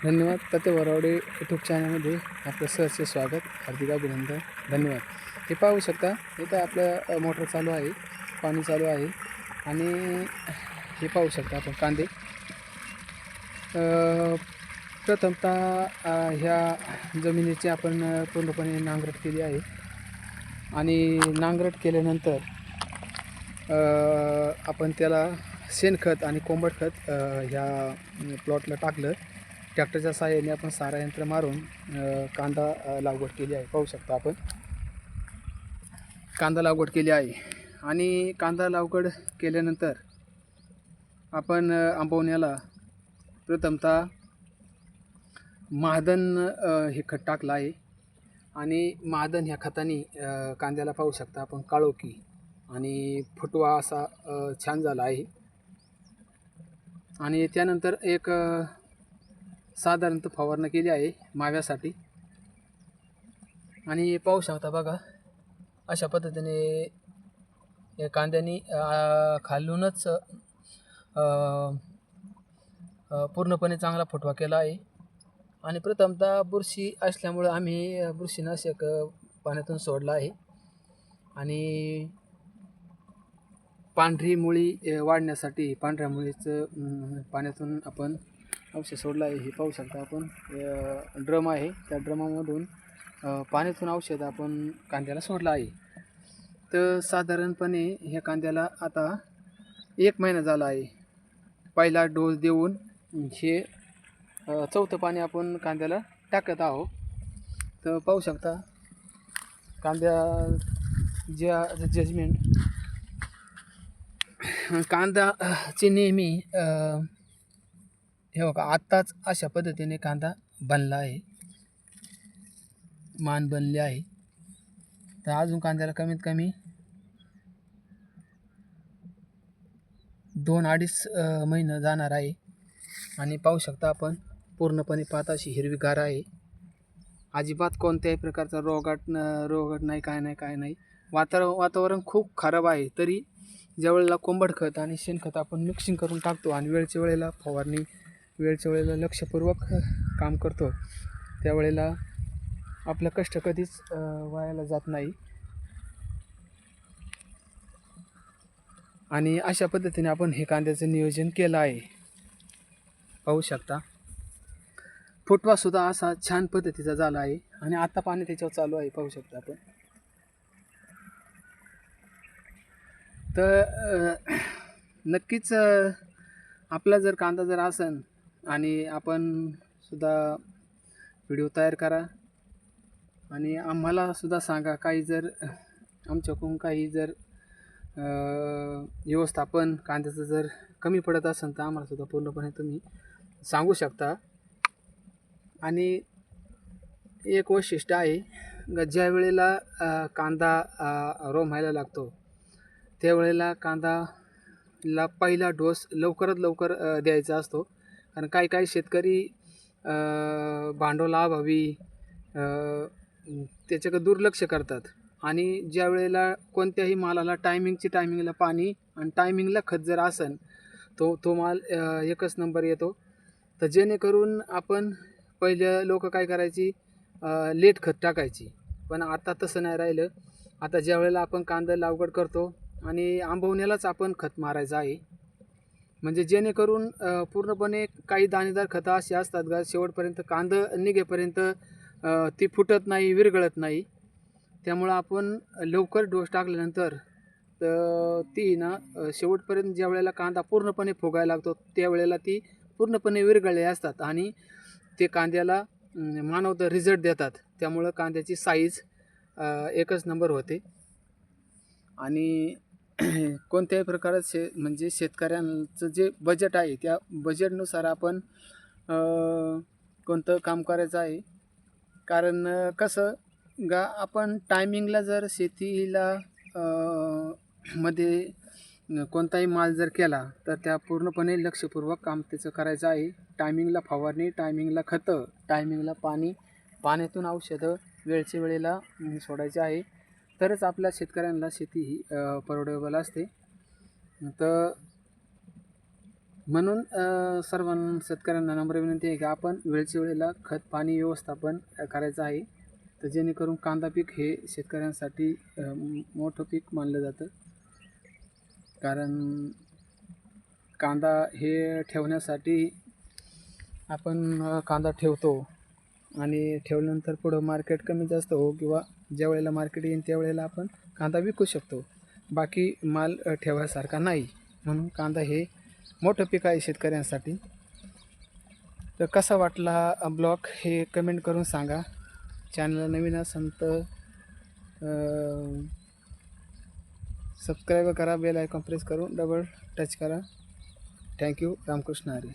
धन्यवाद. ताते वरावडे यूट्यूब चॅनलमध्ये आपलं सहर्ष स्वागत, हार्दिक अभिनंदन. धन्यवाद. हे पाहू शकता, इथं आपलं मोटर चालू आहे, पाणी चालू आहे आणि हे पाहू शकता आपण कांदे. प्रथमतः ह्या जमिनीची आपण पूर्णपणे नांगरट केली आहे आणि नांगरट केल्यानंतर आपण त्याला शेणखत आणि कोंबट खत ह्या प्लॉटला टाकलं. ट्रॅक्टरच्या सहाय्याने आपण सारा यंत्र मारून कांदा लागवड केली आहे. पाहू शकता आपण कांदा लागवड केली आहे आणि कांदा लागवड केल्यानंतर आपण आंबवण्याला प्रथमतः महादन हे खत टाकलं आहे आणि महादन ह्या खताने कांद्याला पाहू शकता आपण काळोखी आणि फुटवा असा छान झाला आहे. आणि त्यानंतर एक साधारणतः फवारणी केली आहे माव्यासाठी आणि पाहू शकता बघा, अशा पद्धतीने कांद्याने खालूनच पूर्णपणे चांगला फुटवा केला आहे. आणि प्रथमतः बुरशी असल्यामुळं आम्ही बुरशीनाशक पाण्यातून सोडला आहे आणि पांढरी मुळी वाढण्यासाठी पांढऱ्या मुळीचं पाण्यातून आपण औषध सोडलं आहे. हे पाहू शकता आपण, ड्रम आहे, त्या ड्रमामधून पाण्यातून औषध आपण कांद्याला सोडलं आहे. तर साधारणपणे ह्या कांद्याला आता 1 महिना झाला आहे. पहिला डोस देऊन हे चौथं पाणी आपण कांद्याला टाकत आहोत. तर पाहू शकता कांद्या जजमेंट कांदाचे नेहमी हे बघा, आत्ताच अशा पद्धतीने कांदा बनला आहे, मान बनले आहे. तर अजून कांद्याला कमीत कमी 2-2.5 महिने जाणार आहे. आणि पाहू शकता आपण पूर्णपणे पात अशी हिरवीगार आहे. अजिबात कोणत्याही प्रकारचा रोगाट नाही, काय नाही. वातावरण खूप खराब आहे. तरी ज्यावेळेला कोंबड खत आणि शेणखत आपण मिक्सिंग करून टाकतो आणि वेळच्या वेळेला फवारणी, वेळच्या वेळेला लक्षपूर्वक काम करतो, त्यावेळेला आपलं कष्ट कधीच वायाला जात नाही. आणि अशा पद्धतीने आपण हे कांद्याचं नियोजन केलं आहे. पाहू शकता फुटवासुद्धा असा छान पद्धतीचा झाला आहे आणि आता पाणी त्याच्यावर चालू आहे. पाहू शकता आपण. तर नक्कीच आपला जर कांदा जर असेल आणि आपण सुद्धा व्हिडिओ तयार करा आणि आम्हाला सुद्धा सांगा, काही जर आमच्याकडून काही जर व्यवस्थापन कांद्याचं जर कमी पडत असेल तर आम्हाला सुद्धा पूर्णपणे तुम्ही सांगू शकता. आणि एक वैशिष्ट्य आहे, ज्या वेळेला कांदा रोमायला लागतो त्यावेळेला कांदाला पहिला डोस लवकरात लवकर द्यायचा असतो. कारण काही शेतकरी भांडवलाअभावी त्याच्याकडे दुर्लक्ष करतात आणि ज्या वेळेला कोणत्याही मालाला टायमिंगला पाणी आणि टायमिंगला खत जर असेल तो माल एकच नंबर येतो. तर जेणेकरून आपण पहिलं लोक काय करायची, लेट खत टाकायची, पण आता तसं नाही राहिलं. आता ज्या वेळेला आपण कांदा लागवड करतो आणि आंबवण्यालाच आपण खत मारायचं आहे. म्हणजे जेणेकरून पूर्णपणे काही दाणेदार खतं अशी असतात का शेवटपर्यंत कांदा निघेपर्यंत ती फुटत नाही, विरघळत नाही. त्यामुळं आपण लवकर डोस टाकल्यानंतर ती ना शेवटपर्यंत ज्या वेळेला कांदा पूर्णपणे फुगायला लागतो त्यावेळेला ती पूर्णपणे विरघळले असतात आणि ते कांद्याला मानवता रिझल्ट देतात. त्यामुळं कांद्याची साईज एकच नंबर होते. आणि कोणत्याही प्रकारात म्हणजे शेतकऱ्यांचं जे बजेट आहे त्या बजेटनुसार आपण कोणतं काम करायचं आहे. कारण कसं आपण टायमिंगला जर शेतीला मध्ये कोणताही माल जर केला तर त्या पूर्णपणे लक्षपूर्वक काम त्याचं करायचं आहे. टायमिंगला फवारणी, टायमिंगला खतं, टायमिंगला पाणी, पाण्यातून औषधं वेळच्या वेळेला सोडायचे आहे. तरच आपल्या शेतकऱ्यांना शेती ही परवडेबल असते. तर म्हणून शेतकऱ्यांना नम्र विनंती आहे की आपण वेळच्या वेळेला खत पाणी व्यवस्थापन करायचं आहे. तर जेणेकरून कांदा पीक हे शेतकऱ्यांसाठी मोठं पीक मानलं जातं. कारण कांदा हे ठेवण्यासाठी आपण कांदा ठेवतो आणि ठेवल्यानंतर पुढं मार्केट कमी जास्त हो किंवा ज्या वेळेला मार्केट येईल त्यावेळेला आपण कांदा विकू शकतो. बाकी माल ठेवायसारखा नाही. म्हणून कांदा हे मोठं पीक आहे शेतकऱ्यांसाठी. तर कसा वाटला हा ब्लॉग हे कमेंट करून सांगा. चॅनलला नवीन असेल तर सबस्क्राईब करा, बेल आयकॉन प्रेस करून डबल टच करा. थँक्यू. रामकृष्ण हरी.